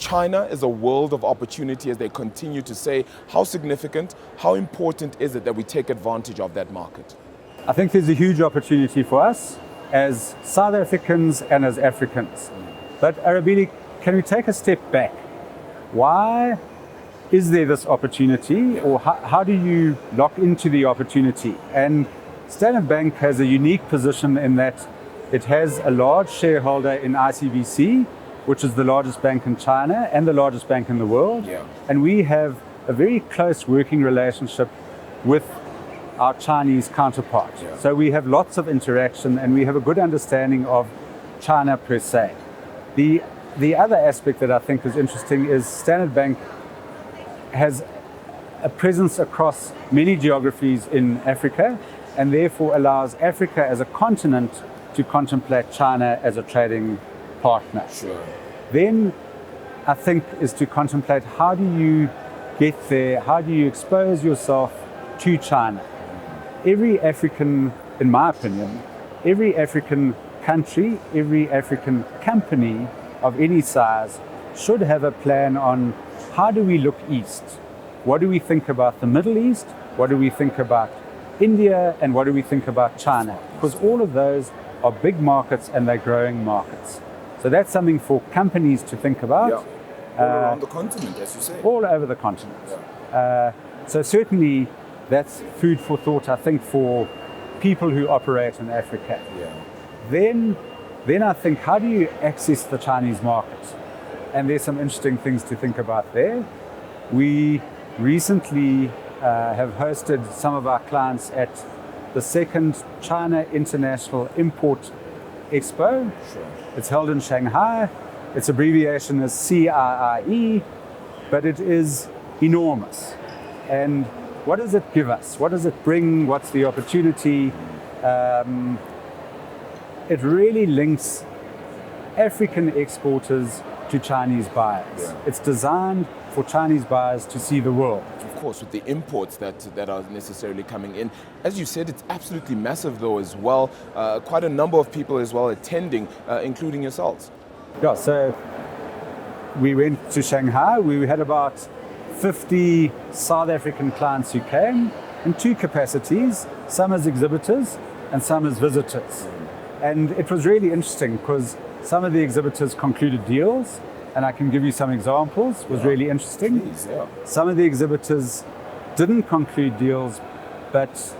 China is a world of opportunity, as they continue to say. How significant, how important is it that we take advantage of that market? I think there's a huge opportunity for us as South Africans and as Africans. But Arabili, can we take a step back? Why is there this opportunity, or how do you lock into the opportunity? And Standard Bank has a unique position in that it has a large shareholder in ICBC, which is the largest bank in China and the largest bank in the world. Yeah. And we have a very close working relationship with our Chinese counterpart. Yeah. So we have lots of interaction and we have a good understanding of China per se. The other aspect that I think is interesting is Standard Bank has a presence across many geographies in Africa, and therefore allows Africa as a continent to contemplate China as a trading partner. Sure. Then I think is to contemplate, how do you get there? How do you expose yourself to China? Every African, in my opinion, every African country, every African company of any size should have a plan on how do we look east? What do we think about the Middle East? What do we think about India? And what do we think about China? Because all of those are big markets and they're growing markets. So that's something for companies to think about. Yeah. All around the continent, as you say. All over the continent. Yeah. So certainly that's food for thought, I think, for people who operate in Africa. Yeah. Then I think, how do you access the Chinese market? And there's some interesting things to think about there. We recently have hosted some of our clients at the second China International Import Expo. Sure. It's held in Shanghai. Its abbreviation is CIIE, but it is enormous. And what does it give us? What does it bring? What's the opportunity? It really links African exporters to Chinese buyers. Yeah. It's designed for Chinese buyers to see the world. Of course, with the imports that are necessarily coming in. As you said, it's absolutely massive though as well. Quite a number of people as well attending, including yourselves. Yeah, so we went to Shanghai. We had about 50 South African clients who came in two capacities, some as exhibitors and some as visitors. And it was really interesting because some of the exhibitors concluded deals, and I can give you some examples. It was really interesting. Please, yeah. Some of the exhibitors didn't conclude deals, but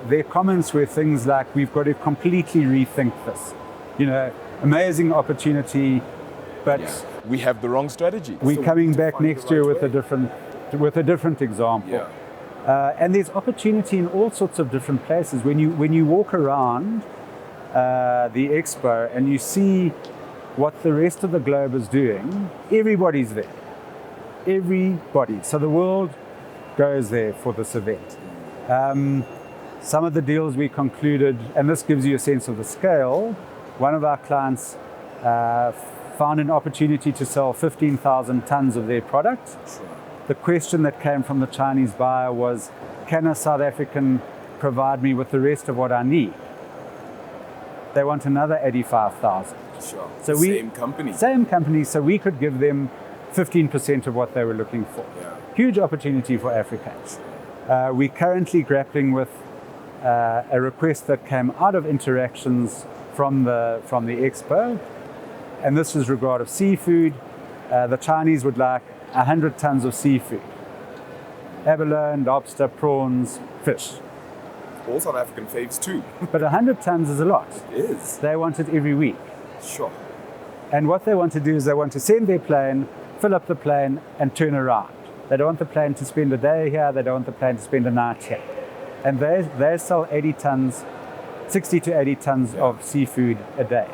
their comments were things like, we've got to completely rethink this. You know, amazing opportunity, but Yeah. We have the wrong strategy. we're So coming to back find the next right year with way. a different example. Yeah. And there's opportunity in all sorts of different places. When you walk around the expo and you see what the rest of the globe is doing, everybody's there. Everybody. So the world goes there for this event. Some of the deals we concluded, and this gives you a sense of the scale, one of our clients found an opportunity to sell 15,000 tons of their product. Sure. The question that came from the Chinese buyer was, can a South African provide me with the rest of what I need? They want another 85,000. Sure. So Same company. Same company, so we could give them 15% of what they were looking for. Yeah. Huge opportunity for Africa. We're currently grappling with a request that came out of interactions from the expo, and this is regard of seafood. The Chinese would like 100 tons of seafood. Abalone, lobster, prawns, fish. All South African faves too. But 100 tons is a lot. It is. They want it every week. Sure. And what they want to do is they want to send their plane, fill up the plane, and turn around. They don't want the plane to spend a day here. They don't want the plane to spend a night here. And they sell 80 tons, 60 to 80 tons of seafood a day.